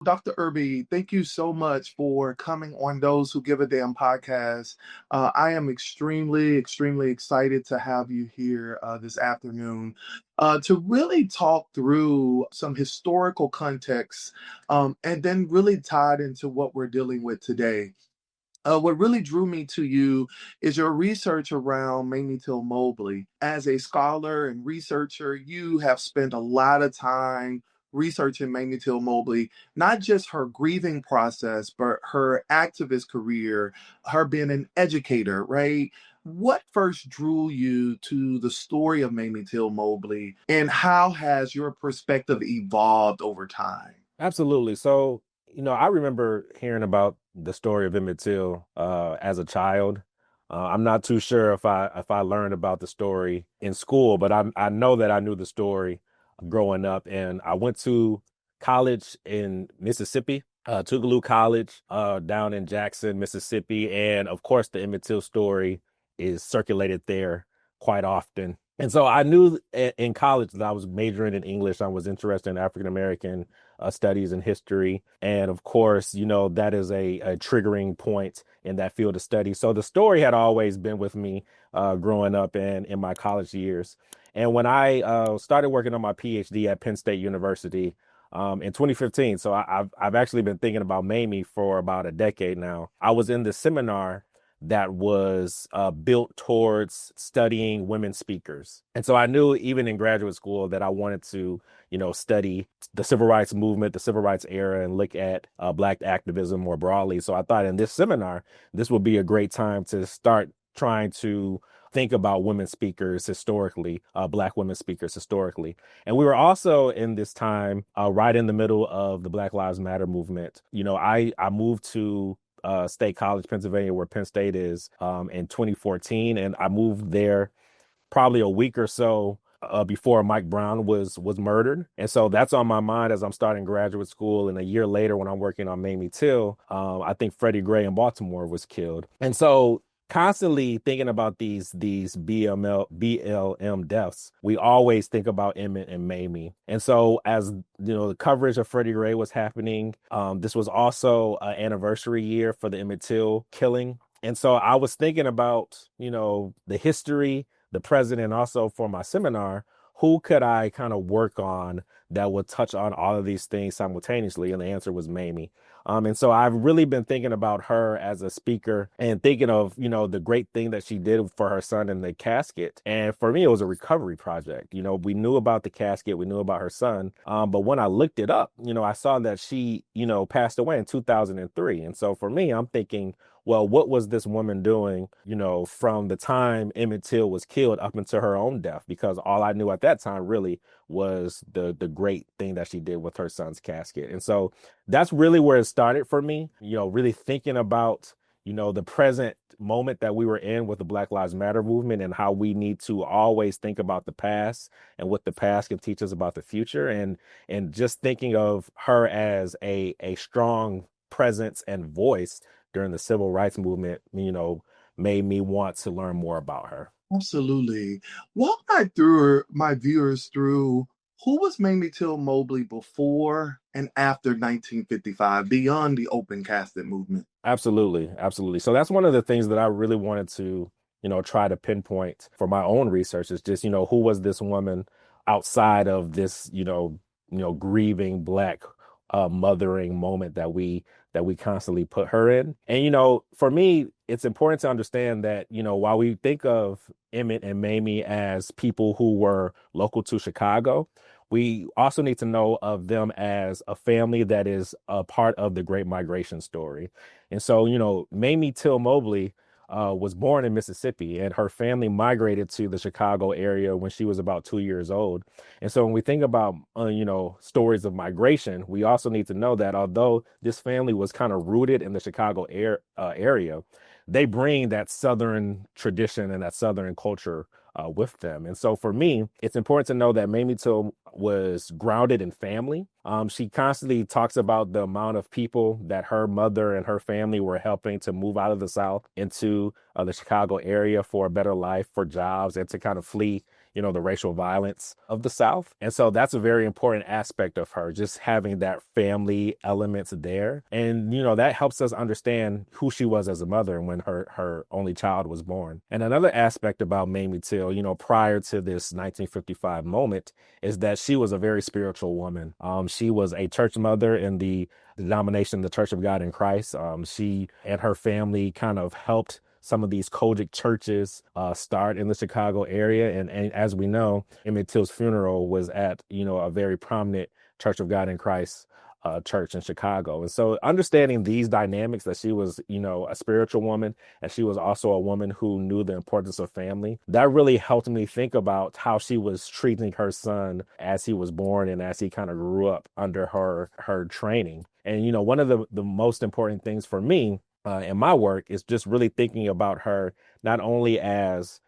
Dr. Erby, thank you so much for coming on Those Who Give a Damn podcast. I am extremely excited to have you here this afternoon to really talk through some historical context and then really tied into what we're dealing with today. What really drew me to you is your research around Mamie Till Mobley. As a scholar and researcher, you have spent a lot of time researching Mamie Till Mobley, not just her grieving process, but her activist career, her being an educator, right? What first drew you to the story of Mamie Till Mobley, and how has your perspective evolved over time? Absolutely. So, I remember hearing about the story of Emmett Till as a child. I'm not too sure if I learned about the story in school, but I know that I knew the story growing up, and I went to college in Mississippi, Tougaloo College, down in Jackson, Mississippi, and of course the Emmett Till story is circulated there quite often. And so I knew in college that I was majoring in English. I was interested in African American studies and history. And of course, that is a triggering point in that field of study. So the story had always been with me growing up and in my college years. And when I started working on my PhD at Penn State University in 2015, so I've actually been thinking about Mamie for about a decade now. I was in the seminar that was built towards studying women speakers. And so I knew even in graduate school that I wanted to, study the civil rights movement, the civil rights era, and look at Black activism more broadly. So I thought in this seminar, this would be a great time to start trying to think about women speakers historically, Black women speakers historically. And we were also in this time right in the middle of the Black Lives Matter movement. I moved to State College, Pennsylvania, where Penn State is, in 2014, and I moved there probably a week or so before Mike Brown was murdered, and so that's on my mind as I'm starting graduate school. And a year later, when I'm working on Mamie Till, I think Freddie Gray in Baltimore was killed, and so constantly thinking about these BLM deaths, we always think about Emmett and Mamie. And so as the coverage of Freddie Gray was happening, this was also an anniversary year for the Emmett Till killing. And so I was thinking about, the history, the present, and also for my seminar, who could I kind of work on that would touch on all of these things simultaneously? And the answer was Mamie. And so I've really been thinking about her as a speaker and thinking of, the great thing that she did for her son in the casket. And for me, it was a recovery project. We knew about the casket, we knew about her son. But when I looked it up, I saw that she, passed away in 2003. And so for me, I'm thinking, well, what was this woman doing, from the time Emmett Till was killed up until her own death? Because all I knew at that time really was the great thing that she did with her son's casket. And so that's really where it started for me, really thinking about, the present moment that we were in with the Black Lives Matter movement and how we need to always think about the past and what the past can teach us about the future. And just thinking of her as a strong presence and voice during the civil rights movement, made me want to learn more about her. Absolutely. Walk my viewers through who was Mamie Till Mobley before and after 1955, beyond the open casket movement. Absolutely, absolutely. So that's one of the things that I really wanted to, try to pinpoint for my own research is just, who was this woman outside of this, grieving Black mothering moment that we constantly put her in. And for me, it's important to understand that while we think of Emmett and Mamie as people who were local to Chicago, we also need to know of them as a family that is a part of the Great Migration story. And so, Mamie Till Mobley was born in Mississippi, and her family migrated to the Chicago area when she was about 2 years old. And so when we think about, stories of migration, we also need to know that although this family was kind of rooted in the Chicago area, they bring that Southern tradition and that Southern culture with them. And so for me, it's important to know that Mamie Till was grounded in family. She constantly talks about the amount of people that her mother and her family were helping to move out of the South into the Chicago area for a better life, for jobs, and to kind of flee, the racial violence of the South. And so that's a very important aspect of her, just having that family elements there. And, that helps us understand who she was as a mother and when her only child was born. And another aspect about Mamie Till, prior to this 1955 moment, is that she was a very spiritual woman. She was a church mother in the denomination, the Church of God in Christ. She and her family kind of helped some of these Kojic churches start in the Chicago area. And as we know, Emmett Till's funeral was at, a very prominent Church of God in Christ church in Chicago. And so understanding these dynamics, that she was, a spiritual woman, and she was also a woman who knew the importance of family, that really helped me think about how she was treating her son as he was born and as he kind of grew up under her training. And, one of the most important things for me in my work is just really thinking about her not only as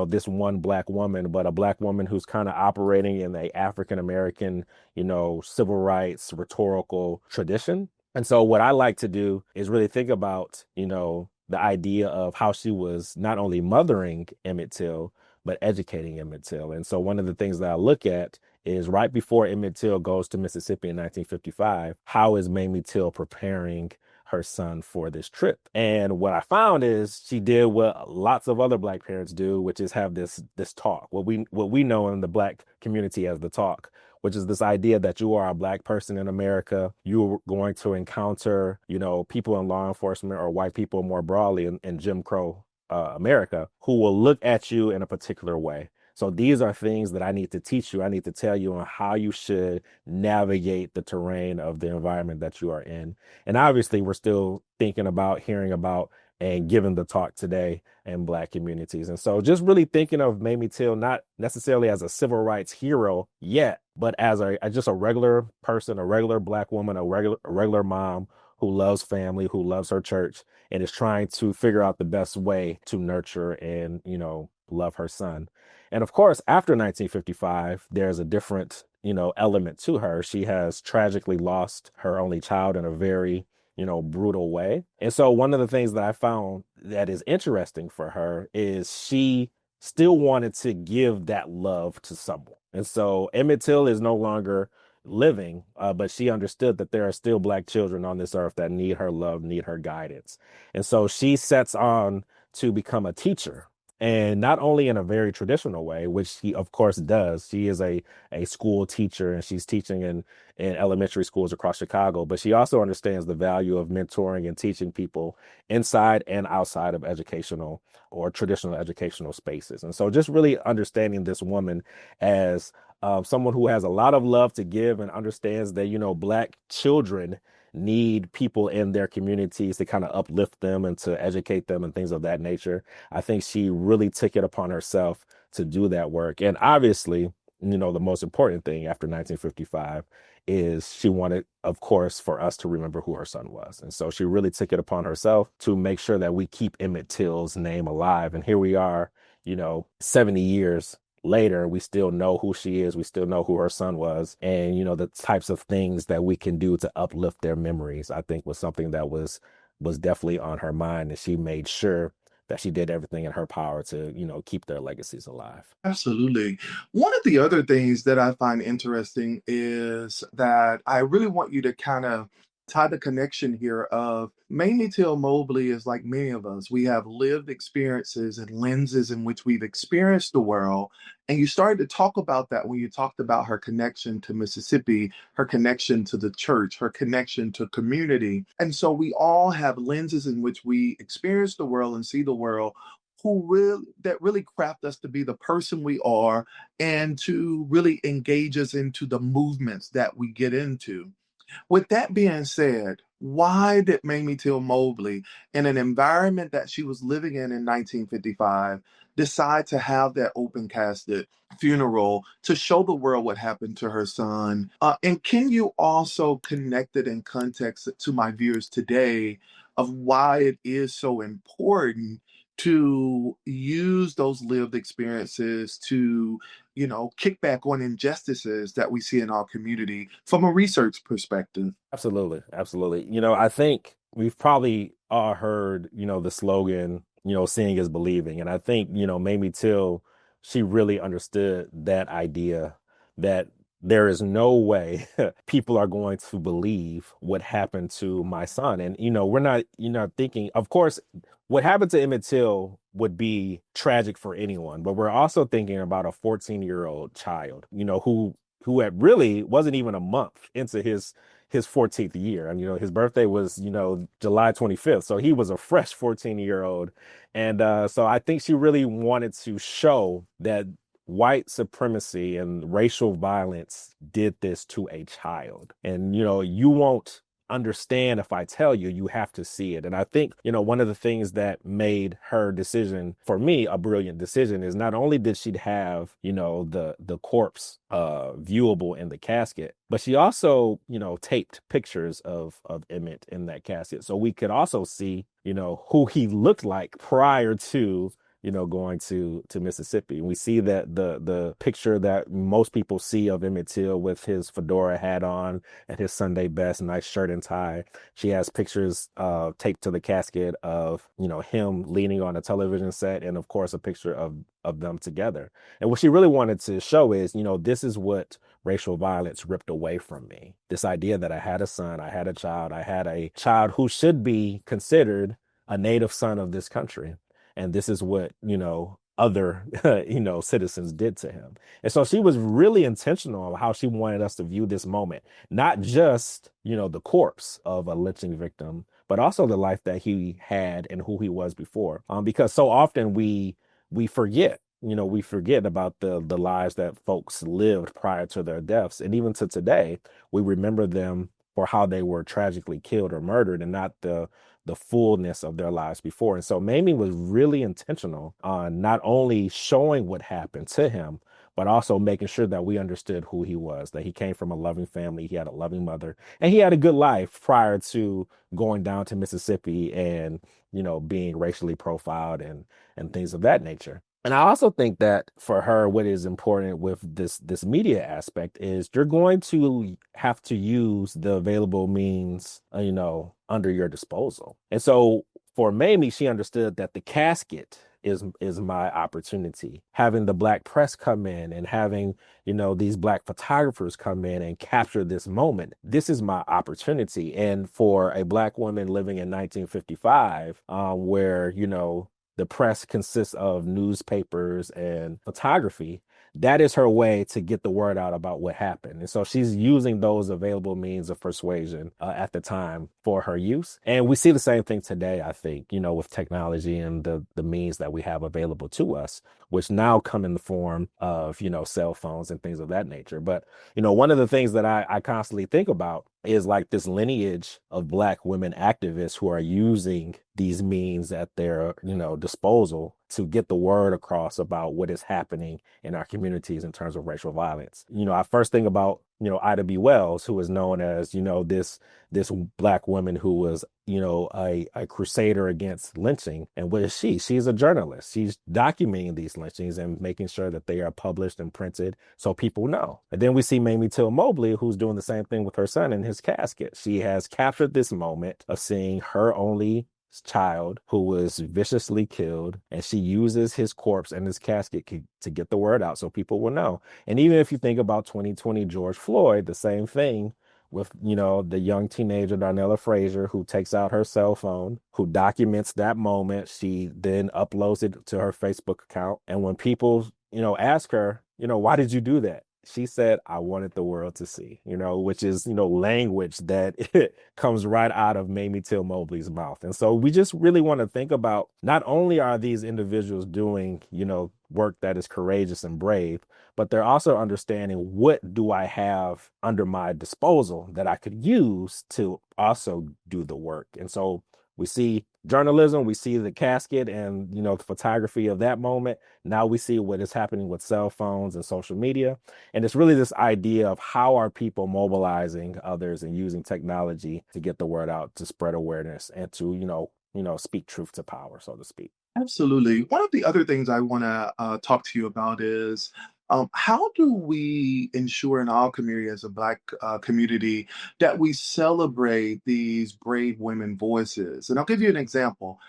this one Black woman, but a Black woman who's kind of operating in the African American, civil rights rhetorical tradition. And so what I like to do is really think about, the idea of how she was not only mothering Emmett Till, but educating Emmett Till. And so one of the things that I look at is right before Emmett Till goes to Mississippi in 1955, how is Mamie Till preparing her son for this trip? And what I found is she did what lots of other Black parents do, which is have this talk, what we know in the Black community as the talk, which is this idea that you are a Black person in America. You're going to encounter, people in law enforcement or white people more broadly in Jim Crow America, who will look at you in a particular way. So these are things that I need to teach you. I need to tell you on how you should navigate the terrain of the environment that you are in. And obviously, we're still thinking about, hearing about, and giving the talk today in Black communities. And so just really thinking of Mamie Till not necessarily as a civil rights hero yet, but as just a regular person, a regular Black woman, a regular mom who loves family, who loves her church, and is trying to figure out the best way to nurture and, love her son. And of course, after 1955, there's a different, element to her. She has tragically lost her only child in a very, brutal way. And so one of the things that I found that is interesting for her is she still wanted to give that love to someone. And so Emmett Till is no longer living, but she understood that there are still Black children on this earth that need her love, need her guidance. And so she sets on to become a teacher. And not only in a very traditional way, which she of course does. She is a school teacher, and she's teaching in elementary schools across Chicago, but she also understands the value of mentoring and teaching people inside and outside of educational or traditional educational spaces. And so just really understanding this woman as someone who has a lot of love to give and understands that, Black children need people in their communities to kind of uplift them and to educate them and things of that nature. I think she really took it upon herself to do that work. And obviously, the most important thing after 1955 is she wanted, of course, for us to remember who her son was. And so she really took it upon herself to make sure that we keep Emmett Till's name alive. And here we are, 70 years later, we still know who she is. We still know who her son was. And, the types of things that we can do to uplift their memories, I think was something that was definitely on her mind. And she made sure that she did everything in her power to, keep their legacies alive. Absolutely. One of the other things that I find interesting is that I really want you to kind of tie the connection here of Mamie Till Mobley is like many of us. We have lived experiences and lenses in which we've experienced the world. And you started to talk about that when you talked about her connection to Mississippi, her connection to the church, her connection to community. And so we all have lenses in which we experience the world and see the world that really craft us to be the person we are and to really engage us into the movements that we get into. With that being said, why did Mamie Till Mobley, in an environment that she was living in 1955, decide to have that open casket funeral to show the world what happened to her son? And can you also connect it in context to my viewers today of why it is so important to use those lived experiences to kick back on injustices that we see in our community from a research perspective? Absolutely. Absolutely. I think we've probably all heard, the slogan, seeing is believing. And I think, Mamie Till, she really understood that idea that there is no way people are going to believe what happened to my son. And, we're not, thinking, of course, what happened to Emmett Till would be tragic for anyone, but we're also thinking about a 14-year-old child, who had really wasn't even a month into his 14th year. And, his birthday was, July 25th. So he was a fresh 14-year-old. And so I think she really wanted to show that white supremacy and racial violence did this to a child. And, you won't understand if I tell you, you have to see it. And I think, one of the things that made her decision for me a brilliant decision is not only did she have, the corpse viewable in the casket, but she also, taped pictures of Emmett in that casket. So we could also see, who he looked like prior to going to Mississippi. And we see that the picture that most people see of Emmett Till with his fedora hat on and his Sunday best, nice shirt and tie. She has pictures taped to the casket of, him leaning on a television set, and of course a picture of them together. And what she really wanted to show is, this is what racial violence ripped away from me. This idea that I had a son, I had a child who should be considered a native son of this country. And this is what, other, citizens did to him. And so she was really intentional of how she wanted us to view this moment, not just, the corpse of a lynching victim, but also the life that he had and who he was before. Because so often we forget, we forget about the lives that folks lived prior to their deaths. And even to today, we remember them for how they were tragically killed or murdered, and not the fullness of their lives before. And so Mamie was really intentional on not only showing what happened to him, but also making sure that we understood who he was, that he came from a loving family, he had a loving mother, and he had a good life prior to going down to Mississippi and, being racially profiled and things of that nature. And I also think that for her, what is important with this media aspect is you're going to have to use the available means, under your disposal. And so for Mamie, she understood that the casket is my opportunity. Having the Black press come in and having, these Black photographers come in and capture this moment. This is my opportunity. And for a Black woman living in 1955, where, the press consists of newspapers and photography, that is her way to get the word out about what happened. And so she's using those available means of persuasion at the time for her use. And we see the same thing today, I think, with technology and the means that we have available to us, which now come in the form of, cell phones and things of that nature. But, one of the things that I constantly think about is like this lineage of Black women activists who are using these means at their, disposal to get the word across about what is happening in our communities in terms of racial violence. I first think about, Ida B. Wells, who is known as, this Black woman who was, a crusader against lynching. And what is she? She's a journalist. She's documenting these lynchings and making sure that they are published and printed so people know. And then we see Mamie Till Mobley, who's doing the same thing with her son in his casket. She has captured this moment of seeing her only child who was viciously killed, and she uses his corpse and his casket to get the word out so people will know. And even if you think about 2020 George Floyd, the same thing with, the young teenager Darnella Frazier, who takes out her cell phone, who documents that moment. She then uploads it to her Facebook account. And when people, ask her, why did you do that? She said, I wanted the world to see, which is, language that comes right out of Mamie Till Mobley's mouth. And so we just really want to think about, not only are these individuals doing, work that is courageous and brave, but they're also understanding, what do I have under my disposal that I could use to also do the work? And so we see journalism, we see the casket and, the photography of that moment. Now we see what is happening with cell phones and social media. And it's really this idea of how are people mobilizing others and using technology to get the word out, to spread awareness, and to, speak truth to power, so to speak. Absolutely. One of the other things I want to talk to you about is, how do we ensure in our community, as a Black community, that we celebrate these brave women voices? And I'll give you an example.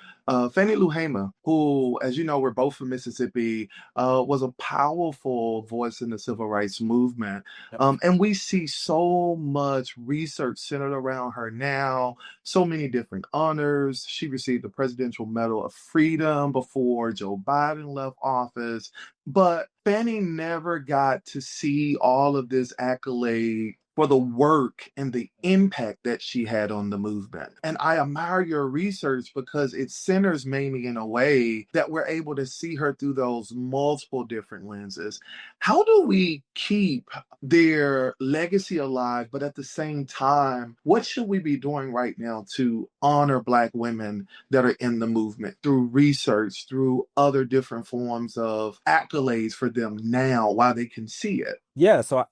Fannie Lou Hamer, who, as you know, we're both from Mississippi, was a powerful voice in the civil rights movement. Yep. And we see so much research centered around her now, so many different honors. She received the Presidential Medal of Freedom before Joe Biden left office. But Fannie never got to see all of this accolade for the work and the impact that she had on the movement. And I admire your research because it centers Mamie in a way that we're able to see her through those multiple different lenses. How do we keep their legacy alive, but at the same time, what should we be doing right now to honor Black women that are in the movement through research, through other different forms of accolades for them now while they can see it? Yeah, so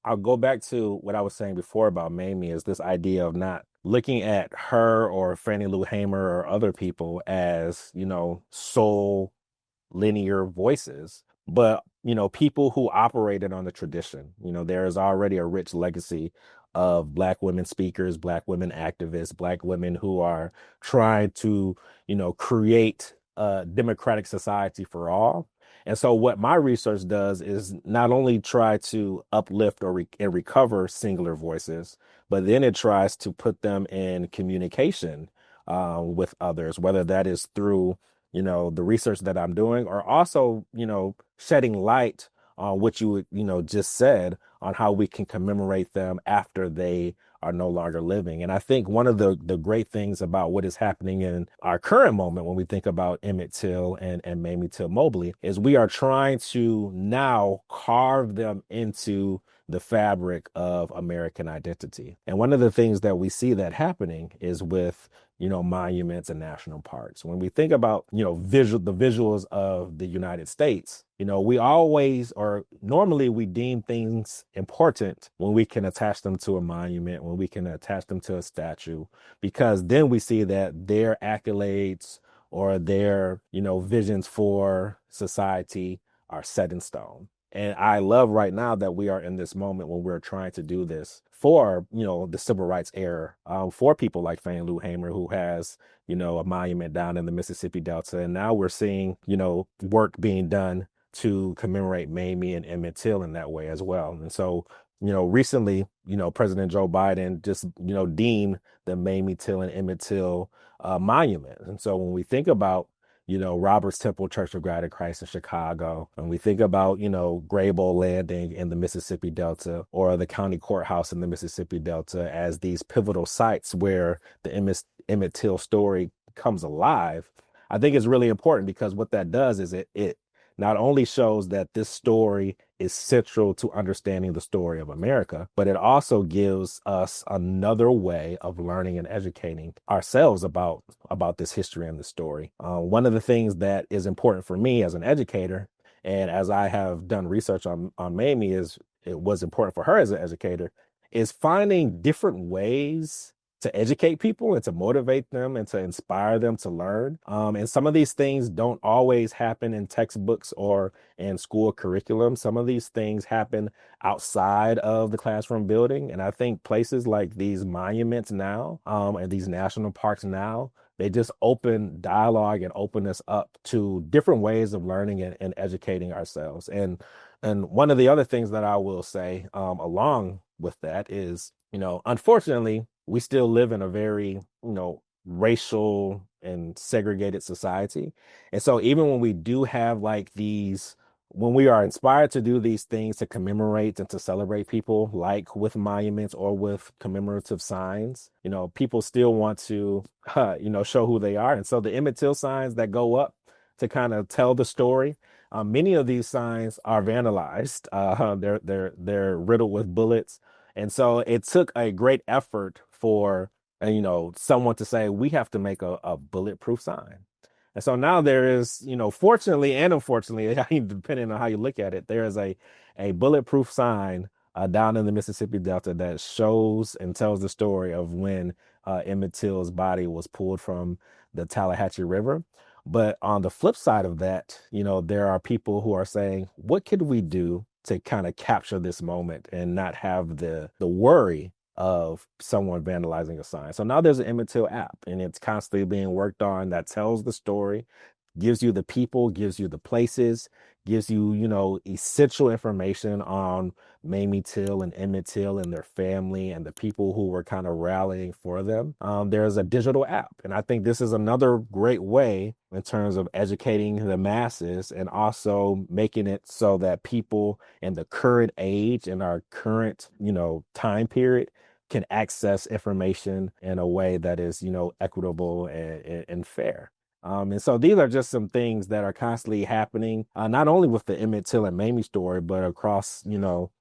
I'll go back to what I was saying before about Mamie is this idea of not looking at her or Fannie Lou Hamer or other people as, sole linear voices, but people who operated on the tradition. There is already a rich legacy of Black women speakers, Black women activists, Black women who are trying to, create a democratic society for all. And so what my research does is not only try to uplift and recover singular voices, but then it tries to put them in communication with others, whether that is through the research that I'm doing, or also, shedding light on what you, just said on how we can commemorate them after they are no longer living. And I think one of the great things about what is happening in our current moment when we think about Emmett Till and Mamie Till Mobley is we are trying to now carve them into the fabric of American identity. And one of the things that we see that happening is with monuments and national parks. When we think about, the visuals of the United States, we always, or normally we deem things important when we can attach them to a monument, when we can attach them to a statue, because then we see that their accolades or their, visions for society are set in stone. And I love right now that we are in this moment when we're trying to do this for, the civil rights era, for people like Fannie Lou Hamer, who has, a monument down in the Mississippi Delta. And now we're seeing, work being done to commemorate Mamie and Emmett Till in that way as well. And so, recently, President Joe Biden just, deemed the Mamie Till and Emmett Till monument. And so when we think about Robert's Temple Church of God in Christ in Chicago. And we think about, Graybull Landing in the Mississippi Delta or the county courthouse in the Mississippi Delta as these pivotal sites where the Emmett Till story comes alive. I think it's really important because what that does is it not only shows that this story is central to understanding the story of America, but it also gives us another way of learning and educating ourselves about this history and the story. One of the things that is important for me as an educator, and as I have done research on Mamie, is it was important for her as an educator, is finding different ways to educate people and to motivate them and to inspire them to learn. And some of these things don't always happen in textbooks or in school curriculum. Some of these things happen outside of the classroom building. And I think places like these monuments now, and these national parks now, they just open dialogue and open us up to different ways of learning and educating ourselves. And one of the other things that I will say along with that is, unfortunately, we still live in a very, racial and segregated society. And so even when we do have like when we are inspired to do these things to commemorate and to celebrate people, like with monuments or with commemorative signs, people still want to, show who they are. And so the Emmett Till signs that go up to kind of tell the story, many of these signs are vandalized. They're riddled with bullets. And so it took a great effort for, someone to say, we have to make a bulletproof sign. And so now there is, fortunately and unfortunately, depending on how you look at it, there is a bulletproof sign down in the Mississippi Delta that shows and tells the story of when Emmett Till's body was pulled from the Tallahatchie River. But on the flip side of that, there are people who are saying, what could we do to kind of capture this moment and not have the worry of someone vandalizing a sign. So now there's an Emmett Till app, and it's constantly being worked on that tells the story, gives you the people, gives you the places, gives you, essential information on Mamie Till and Emmett Till and their family and the people who were kind of rallying for them. There's a digital app. And I think this is another great way in terms of educating the masses and also making it so that people in the current age and our current, time period can access information in a way that is, equitable and fair. And so these are just some things that are constantly happening, not only with the Emmett Till and Mamie story, but across,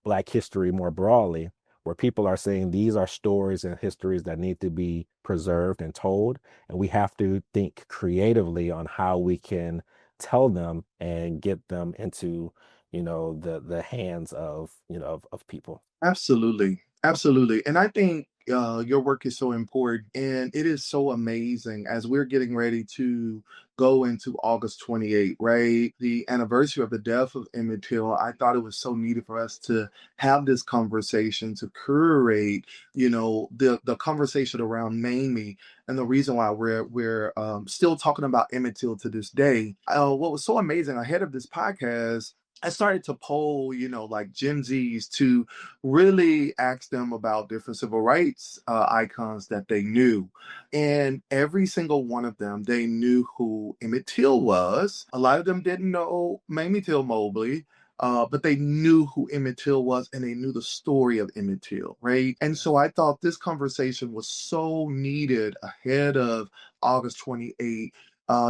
Black history more broadly, where people are saying these are stories and histories that need to be preserved and told. And we have to think creatively on how we can tell them and get them into, the hands of, of people. Absolutely. Absolutely. And I think your work is so important. And it is so amazing as we're getting ready to go into August 28th, right? The anniversary of the death of Emmett Till. I thought it was so needed for us to have this conversation, to curate, the conversation around Mamie and the reason why we're still talking about Emmett Till to this day. What was so amazing ahead of this podcast, I started to poll, like Gen Zs to really ask them about different civil rights icons that they knew. And every single one of them, they knew who Emmett Till was. A lot of them didn't know Mamie Till Mobley. But they knew who Emmett Till was and they knew the story of Emmett Till, right? And so I thought this conversation was so needed ahead of August 28th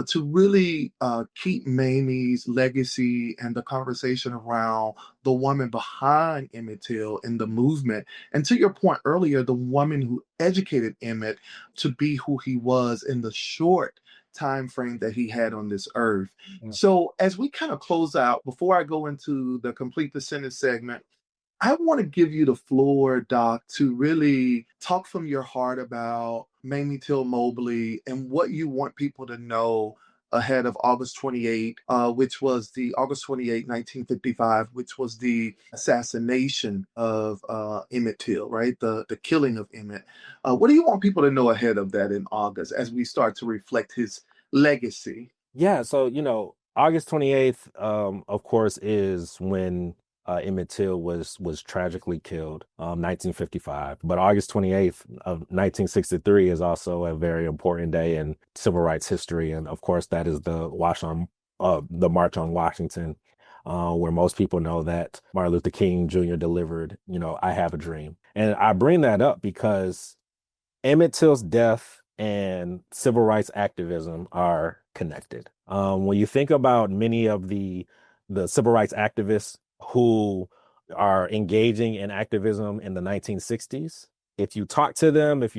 to really keep Mamie's legacy and the conversation around the woman behind Emmett Till in the movement. And to your point earlier, the woman who educated Emmett to be who he was in the short time frame that he had on this earth. So as we kind of close out, before I go into the complete the sentence segment, I want to give you the floor, Doc, to really talk from your heart about Mamie Till Mobley and what you want people to know ahead of August 28th, which was the August 28th, 1955, which was the assassination of Emmett Till, right? The killing of Emmett. What do you want people to know ahead of that in August as we start to reflect his legacy? Yeah, so August 28th, of course, is when Emmett Till was tragically killed, 1955. But August 28th of 1963 is also a very important day in civil rights history, and of course, that is the March on Washington, where most people know that Martin Luther King Jr. delivered, "I Have a Dream," and I bring that up because Emmett Till's death and civil rights activism are connected. When you think about many of the civil rights activists who are engaging in activism in the 1960s, if you talk to them, if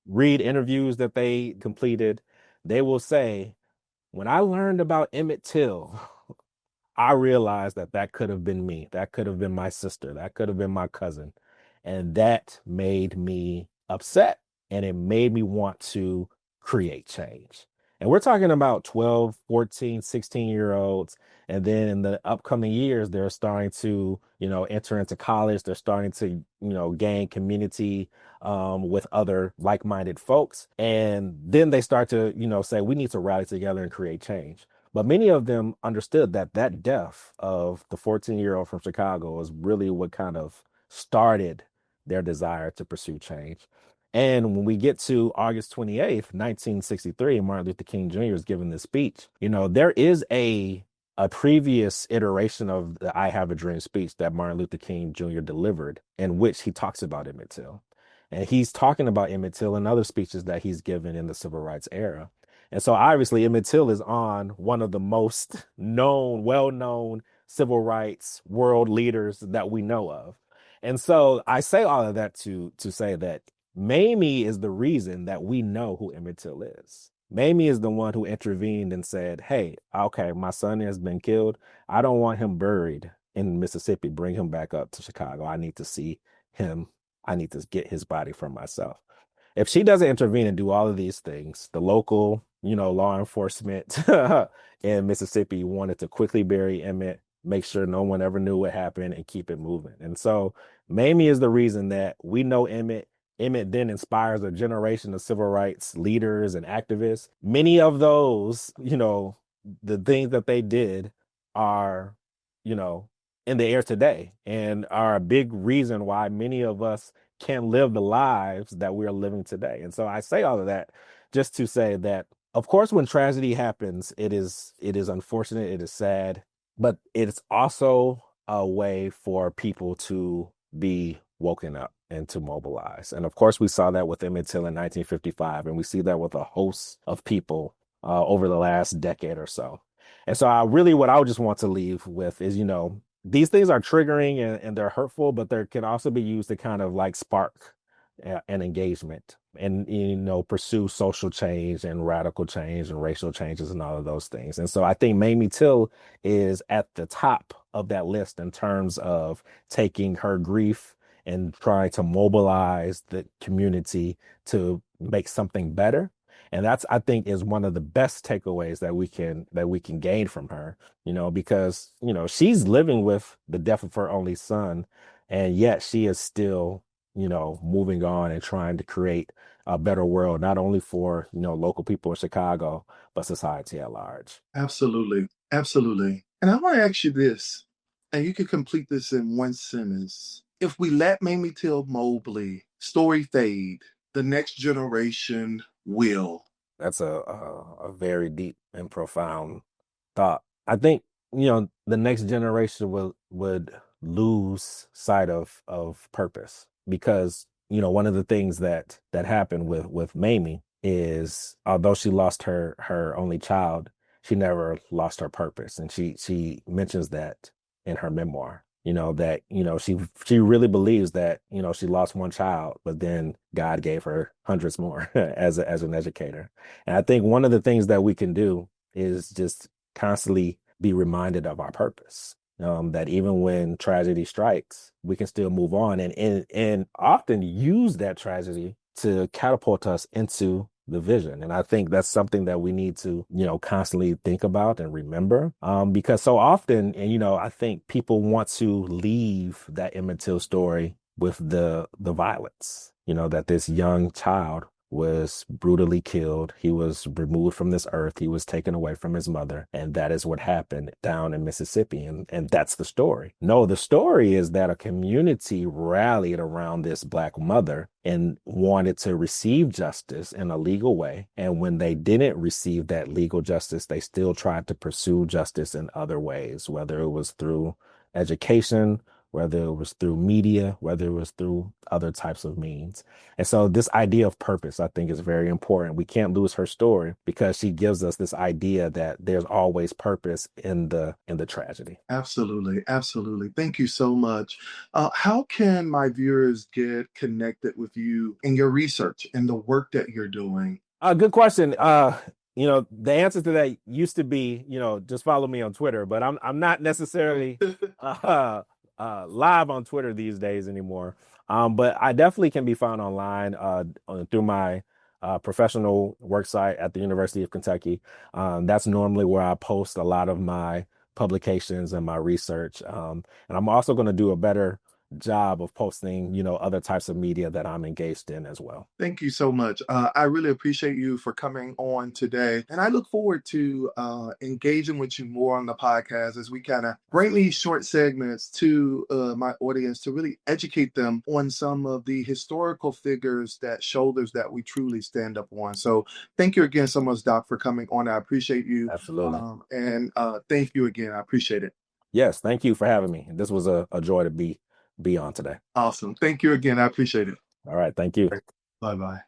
read interviews that they completed, they will say, "When I learned about Emmett Till, I realized that that could have been me. That could have been my sister. That could have been my cousin. And that made me upset. And it made me want to create change." And we're talking about 12, 14, 16-year olds. And then in the upcoming years, they're starting to, enter into college. They're starting to, gain community with other like-minded folks. And then they start to, say, we need to rally together and create change. But many of them understood that that death of the 14-year-old from Chicago is really what kind of started their desire to pursue change. And when we get to August 28th, 1963, Martin Luther King Jr. is giving this speech. There is a previous iteration of the "I Have a Dream" speech that Martin Luther King Jr. delivered, in which he talks about Emmett Till. And he's talking about Emmett Till in other speeches that he's given in the civil rights era. And so obviously Emmett Till is on one of the most well-known civil rights world leaders that we know of. And so I say all of that to say that Mamie is the reason that we know who Emmett Till is. Mamie is the one who intervened and said, "Hey, okay, my son has been killed. I don't want him buried in Mississippi. Bring him back up to Chicago. I need to see him. I need to get his body for myself." If she doesn't intervene and do all of these things, the local, law enforcement in Mississippi wanted to quickly bury Emmett. make sure no one ever knew what happened, and keep it moving. And so Mamie is the reason that we know Emmett. Emmett then inspires a generation of civil rights leaders and activists. Many of those, the things that they did are, you know, in the air today and are a big reason why many of us can live the lives that we're living today. And so I say all of that just to say that, of course, when tragedy happens, it is unfortunate, it is sad, but it's also a way for people to be woken up and to mobilize. And of course, we saw that with Emmett Till in 1955, and we see that with a host of people over the last decade or so. And so what I would just want to leave with is, these things are triggering and they're hurtful, but they can also be used to kind of like spark an engagement and, pursue social change and radical change and racial changes and all of those things. And so I think Mamie Till is at the top of that list in terms of taking her grief and trying to mobilize the community to make something better. And that's, I think, is one of the best takeaways that we can gain from her, because, she's living with the death of her only son, and yet she is still, moving on and trying to create a better world, not only for, local people in Chicago, but society at large. Absolutely. Absolutely. And I want to ask you this, and you can complete this in one sentence. If we let Mamie Till Mobley story fade, the next generation will. That's a very deep and profound thought. I think, the next generation would lose sight of purpose because, one of the things that happened with Mamie is, although she lost her only child, she never lost her purpose. And she mentions that in her memoir. That, she really believes that, she lost one child, but then God gave her hundreds more as an educator. And I think one of the things that we can do is just constantly be reminded of our purpose. That even when tragedy strikes, we can still move on and often use that tragedy to catapult us into the vision. And I think that's something that we need to, constantly think about and remember. Because so often, and I think people want to leave that Emmett Till story with the violence, that this young child was brutally killed. He was removed from this earth. He was taken away from his mother. And that is what happened down in Mississippi. And that's the story. No, the story is that a community rallied around this Black mother and wanted to receive justice in a legal way. And when they didn't receive that legal justice, they still tried to pursue justice in other ways, whether it was through education, whether it was through media, whether it was through other types of means. And so this idea of purpose, I think, is very important. We can't lose her story because she gives us this idea that there's always purpose in the tragedy. Absolutely. Absolutely. Thank you so much. How can my viewers get connected with you in your research and the work that you're doing? Good question. The answer to that used to be, just follow me on Twitter, but I'm not necessarily live on Twitter these days anymore. But I definitely can be found online through my professional work site at the University of Kentucky. That's normally where I post a lot of my publications and my research. And I'm also going to do a better job of posting, other types of media that I'm engaged in as well. Thank you so much. I really appreciate you for coming on today. And I look forward to engaging with you more on the podcast as we kind of bring these short segments to my audience to really educate them on some of the historical figures, that shoulders that we truly stand up on. So thank you again so much, Doc, for coming on. I appreciate you. Absolutely. And thank you again. I appreciate it. Yes, thank you for having me. This was a joy to be on today. Awesome. Thank you again. I appreciate it. All right, thank you. Bye bye.